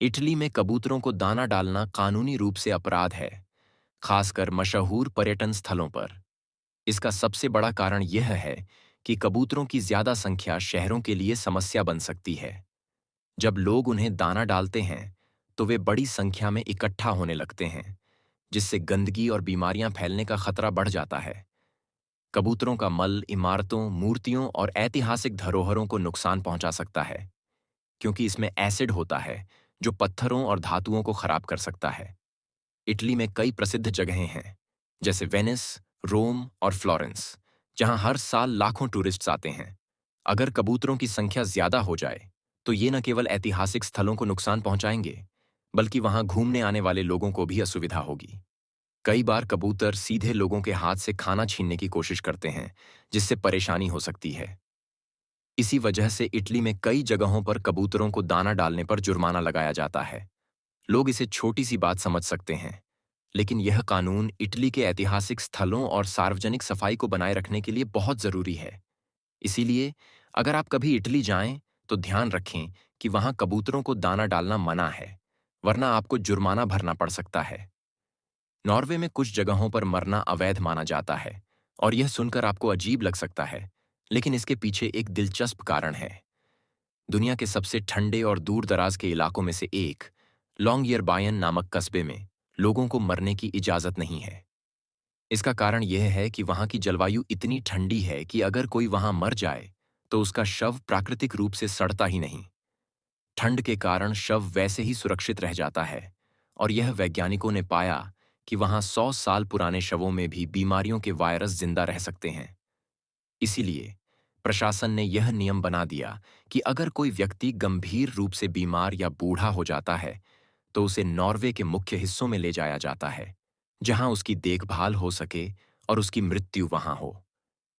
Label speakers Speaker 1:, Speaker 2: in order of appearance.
Speaker 1: Italy में कबूतरों को दाना डालना कानूनी रूप से अपराध है, खासकर मशहूर पर्यटन स्थलों पर। इसका सबसे बड़ा कारण यह है कि कबूतरों की ज्यादा संख्या शहरों के लिए समस्या बन सकती है। जब लोग उन्हें दाना डालते हैं, तो वे बड़ी संख्या में इकट्ठा होने लगते हैं, जिससे गंदगी और बीमारियां फैलने का खतरा बढ़ जाता है। कबूतरों का मल इमारतों, मूर्तियों और ऐतिहासिक धरोहरों को नुकसान पहुंचा सकता है, क्योंकि इसमें एसिड होता है जो पत्थरों और धातुओं को खराब कर सकता है। इटली में कई प्रसिद्ध जगहें हैं, जैसे वेनिस, रोम और फ्लोरेंस, जहां हर साल लाखों टूरिस्ट्स आते हैं। अगर कबूतरों की संख्या ज्यादा हो जाए, तो ये न केवल ऐतिहासिक स्थलों को नुकसान पहुंचाएंगे, बल्कि वहां घूमने आने वाले लोगों को भी असुविधा होगी। कई बार कबूतर सीधे लोगों के हाथ से खाना छीनने की कोशिश करते हैं, जिससे परेशानी हो सकती है। इसी वजह से इटली में कई जगहों पर कबूतरों को दाना डालने पर जुर्माना लगाया जाता है। लोग इसे छोटी सी बात समझ सकते हैं, लेकिन यह कानून इटली के ऐतिहासिक स्थलों और सार्वजनिक सफाई को बनाए रखने के लिए बहुत जरूरी है। इसीलिए अगर आप कभी इटली जाएं, तो ध्यान रखें कि वहां कबूतरों को दाना डालना मना है, वरना आपको जुर्माना भरना पड़ सकता है। नॉर्वे में कुछ जगहों पर मरना अवैध माना जाता है, और यह सुनकर आपको अजीब लग सकता है, लेकिन इसके पीछे एक दिलचस्प कारण है। दुनिया के सबसे ठंडे और दूर दराज के इलाकों में से एक, लॉन्गयरबायन नामक कस्बे में लोगों को मरने की इजाजत नहीं है। इसका कारण यह है कि वहां की जलवायु इतनी ठंडी है कि अगर कोई वहां मर जाए, तो उसका शव प्राकृतिक रूप से सड़ता ही नहीं। ठंड के कारण शव वैसे ही सुरक्षित रह जाता है, और यह वैज्ञानिकों ने पाया कि वहां 100 साल पुराने शवों में भी बीमारियों के वायरस जिंदा रह सकते हैं। इसीलिए प्रशासन ने यह नियम बना दिया कि अगर कोई व्यक्ति गंभीर रूप से बीमार या बूढ़ा हो जाता है, तो उसे नॉर्वे के मुख्य हिस्सों में ले जाया जाता है, जहां उसकी देखभाल हो सके और उसकी मृत्यु वहां हो।